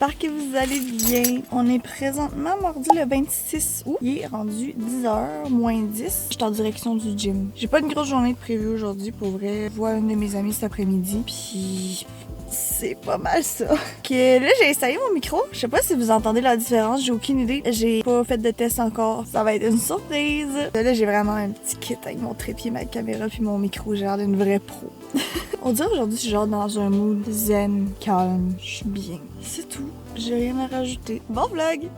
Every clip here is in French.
j'espère que vous allez bien. On est présentement mardi le 26 août. Il est rendu 10h moins 10. Je suis en direction du gym. J'ai pas une grosse journée de prévue aujourd'hui pour vrai. Je vois une de mes amies cet après-midi. Puis c'est pas mal ça. Que là, j'ai essayé mon micro. Je sais pas si vous entendez la différence. J'ai aucune idée. J'ai pas fait de test encore. Ça va être une surprise. Là, j'ai vraiment un petit kit avec mon trépied, ma caméra puis mon micro. J'ai l'air d'une vraie pro. On dirait aujourd'hui, je suis genre dans un mood zen, calme. Je suis bien. C'est tout. J'ai rien à rajouter. Bon vlog!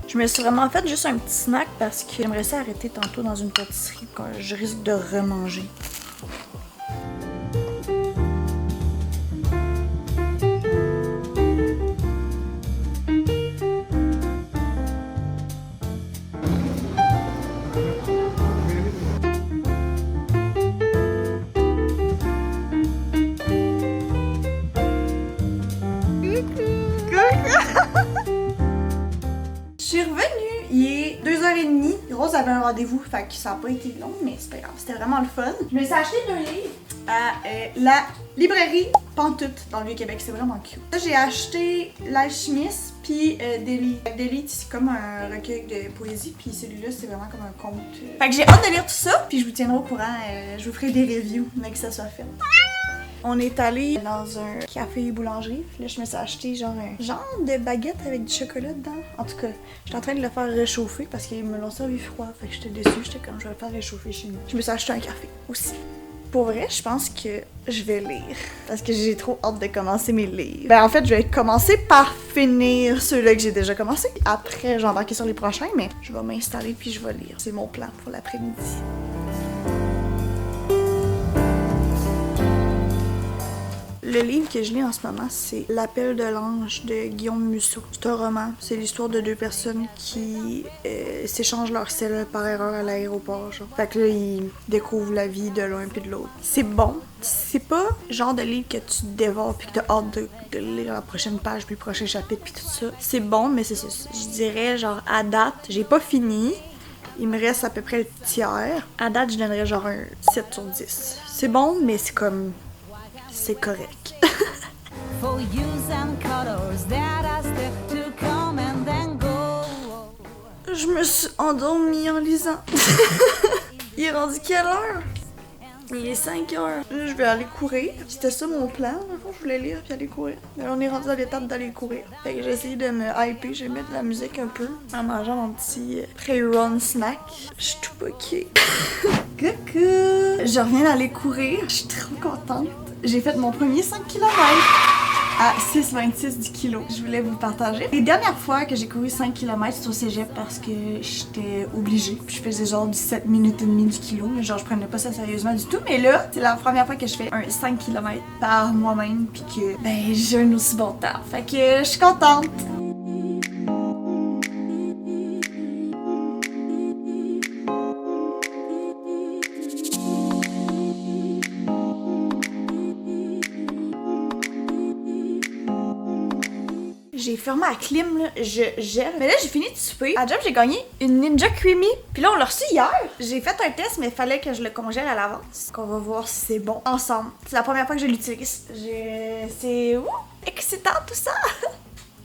Je me suis vraiment fait juste un petit snack parce que j'aimerais ça arrêter tantôt dans une pâtisserie quand je risque de remanger. Je suis revenue, il est 2h30. Rose avait un rendez-vous, fait que ça n'a pas été long, mais c'est pas grave, c'était vraiment le fun. Je me suis acheté 2 livres à la librairie Pantoute dans le Vieux-Québec, c'est vraiment cute. Là, j'ai acheté L'Alchimiste, puis Deli, c'est comme un recueil de poésie, puis celui-là, c'est vraiment comme un conte. Fait que j'ai hâte de lire tout ça, puis je vous tiendrai au courant, je vous ferai des reviews, mais que ça soit fait. On est allé dans un café boulangerie. Là, je me suis acheté genre un genre de baguette avec du chocolat dedans. En tout cas, j'étais en train de le faire réchauffer parce qu'ils me l'ont servi froid. Fait que j'étais déçue. J'étais comme, je vais le faire réchauffer chez nous. Je me suis acheté un café aussi. Pour vrai, je pense que je vais lire. Parce que j'ai trop hâte de commencer mes livres. Ben en fait, je vais commencer par finir ceux-là que j'ai déjà commencé. Après, j'embarquer sur les prochains, mais je vais m'installer puis je vais lire. C'est mon plan pour l'après-midi. Le livre que je lis en ce moment, c'est L'appel de l'ange de Guillaume Musso. C'est un roman. C'est l'histoire de 2 personnes qui s'échangent leur selle par erreur à l'aéroport. Fait que là, ils découvrent la vie de l'un puis de l'autre. C'est bon. C'est pas le genre de livre que tu dévores puis que t'as hâte de lire la prochaine page puis le prochain chapitre puis tout ça. C'est bon, mais c'est ça. Je dirais, genre, à date, j'ai pas fini. Il me reste à peu près le tiers. À date, je donnerais genre un 7 sur 10. C'est bon, mais c'est comme... c'est correct. Je me suis endormie en lisant. Il est rendu quelle heure? Il est 5 heures. Là, je vais aller courir. C'était ça mon plan. Je voulais lire puis aller courir. Mais là, on est rendu à l'étape d'aller courir. Fait que j'ai essayé de me hyper. Je vais mettre de la musique un peu en mangeant mon petit pré-run snack. Je suis tout poquée. Coucou! Je reviens d'aller courir. Je suis trop contente. J'ai fait mon premier 5 km à 6,26 du kilo. Je voulais vous partager. Les dernières fois que j'ai couru 5 km, c'est au cégep parce que j'étais obligée. Puis je faisais genre 17 minutes et demie du kilo. Genre, je prenais pas ça sérieusement du tout. Mais là, c'est la première fois que je fais un 5 km par moi-même. Puis que, ben, j'ai un aussi bon temps. Fait que je suis contente. J'ai fermé la clim, là, je gèle. Mais là, j'ai fini de souper. À job, j'ai gagné une Ninja Creamy. Puis là, on l'a reçu hier. J'ai fait un test, mais il fallait que je le congèle à l'avance. Qu'on va voir si c'est bon ensemble. C'est la première fois que je l'utilise. C'est excitant tout ça.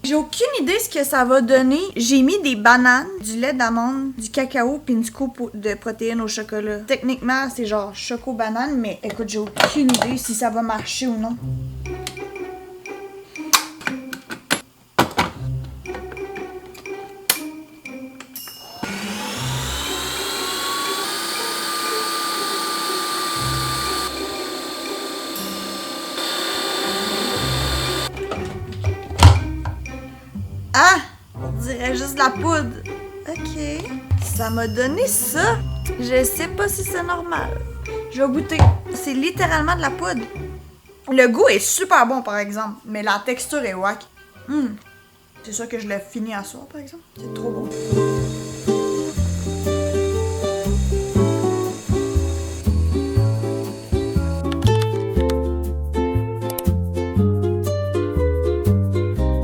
J'ai aucune idée ce que ça va donner. J'ai mis des bananes, du lait d'amande, du cacao puis une scoop de protéines au chocolat. Techniquement, c'est genre choco-banane, mais écoute, j'ai aucune idée si ça va marcher ou non. Ah! On dirait juste de la poudre. Ok. Ça m'a donné ça. Je sais pas si c'est normal. Je vais goûter. C'est littéralement de la poudre. Le goût est super bon, par exemple. Mais la texture est wack. C'est sûr que je l'ai fini à soir, par exemple. C'est trop bon.